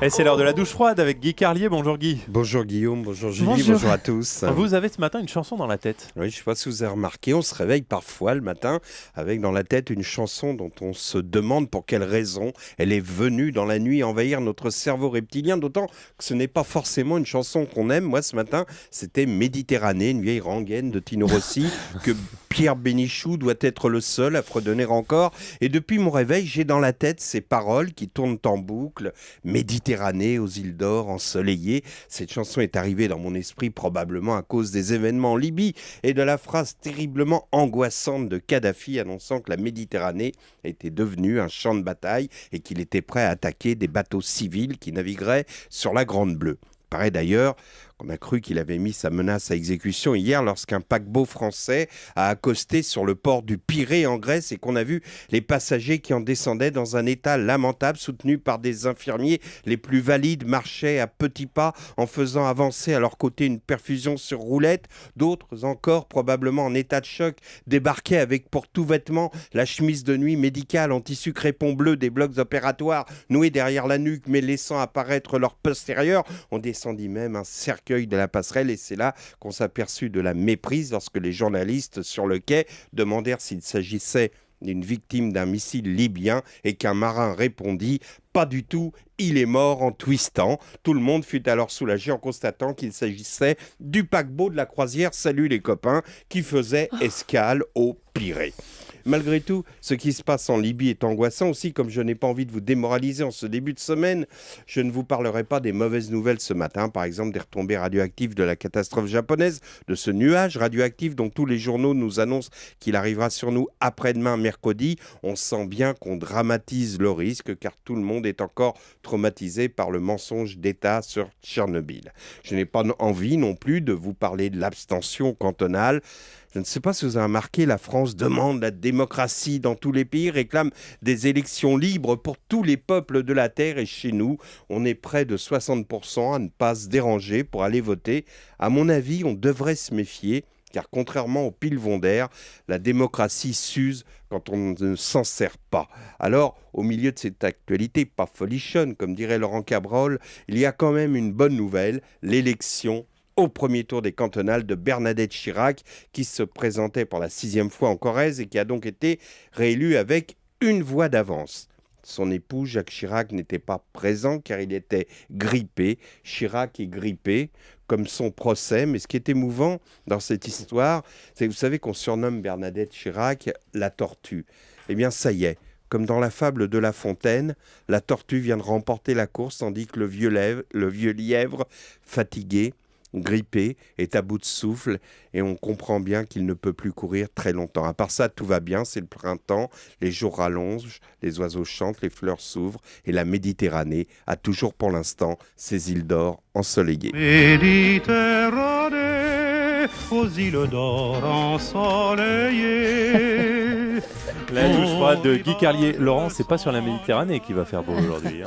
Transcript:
Et c'est l'heure de la douche froide avec Guy Carlier. Bonjour Guy. Bonjour Guillaume, bonjour Julie, Bonjour. bonjour à tous. Vous avez ce matin une chanson dans la tête. Oui, je ne sais pas si vous avez remarqué, on se réveille parfois le matin avec dans la tête une chanson dont on se demande pour quelle raison elle est venue dans la nuit envahir notre cerveau reptilien, d'autant que ce n'est pas forcément une chanson qu'on aime. Moi ce matin, c'était Méditerranée, une vieille rengaine de Tino Rossi que Pierre Bénichou doit être le seul à fredonner encore. Et depuis mon réveil, j'ai dans la tête ces paroles qui tournent en boucle. Méditerranée aux îles d'or ensoleillées. Cette chanson est arrivée dans mon esprit probablement à cause des événements en Libye et de la phrase terriblement angoissante de Kadhafi annonçant que la Méditerranée était devenue un champ de bataille et qu'il était prêt à attaquer des bateaux civils qui navigueraient sur la Grande Bleue. Il paraît d'ailleurs qu'on a cru qu'il avait mis sa menace à exécution hier lorsqu'un paquebot français a accosté sur le port du Pirée en Grèce et qu'on a vu les passagers qui en descendaient dans un état lamentable, soutenus par des infirmiers. Les plus valides marchaient à petits pas en faisant avancer à leur côté une perfusion sur roulette. D'autres encore, probablement en état de choc, débarquaient avec pour tout vêtement la chemise de nuit médicale en tissu crépon bleu des blocs opératoires noués derrière la nuque mais laissant apparaître leur postérieur. On descendit même un cercueil de la passerelle et c'est là qu'on s'aperçut de la méprise lorsque les journalistes sur le quai demandèrent s'il s'agissait d'une victime d'un missile libyen et qu'un marin répondit « Pas du tout, il est mort en twistant ». Tout le monde fut alors soulagé en constatant qu'il s'agissait du paquebot de la croisière « Salut les copains » qui faisait escale au Pirée. Malgré tout, ce qui se passe en Libye est angoissant aussi. Comme je n'ai pas envie de vous démoraliser en ce début de semaine, je ne vous parlerai pas des mauvaises nouvelles ce matin, par exemple des retombées radioactives de la catastrophe japonaise, de ce nuage radioactif dont tous les journaux nous annoncent qu'il arrivera sur nous après-demain mercredi. On sent bien qu'on dramatise le risque car tout le monde est encore traumatisé par le mensonge d'État sur Tchernobyl. Je n'ai pas envie non plus de vous parler de l'abstention cantonale. Je ne sais pas si vous avez remarqué, la France demande la démocratie dans tous les pays, réclame des élections libres pour tous les peuples de la Terre et chez nous, on est près de 60% à ne pas se déranger pour aller voter. À mon avis, on devrait se méfier car contrairement au pylvondaire, la démocratie s'use quand on ne s'en sert pas. Alors, au milieu de cette actualité pas folichonne, comme dirait Laurent Cabrol, il y a quand même une bonne nouvelle, l'élection au premier tour des cantonales de Bernadette Chirac, qui se présentait pour la 6e fois en Corrèze et qui a donc été réélue avec une voix d'avance. Son époux, Jacques Chirac, n'était pas présent car il était grippé. Chirac est grippé, comme son procès. Mais ce qui est émouvant dans cette histoire, c'est que vous savez qu'on surnomme Bernadette Chirac la tortue. Eh bien, ça y est. Comme dans la fable de La Fontaine, la tortue vient de remporter la course tandis que le vieux lièvre, fatigué, grippé, est à bout de souffle et on comprend bien qu'il ne peut plus courir très longtemps. À part ça, tout va bien, c'est le printemps, les jours rallongent, les oiseaux chantent, les fleurs s'ouvrent et la Méditerranée a toujours pour l'instant ses îles d'or ensoleillées. Méditerranée, aux îles d'or ensoleillées. La douche froide de Guy Carlier. Laurent, c'est pas sur la Méditerranée qui va faire beau aujourd'hui.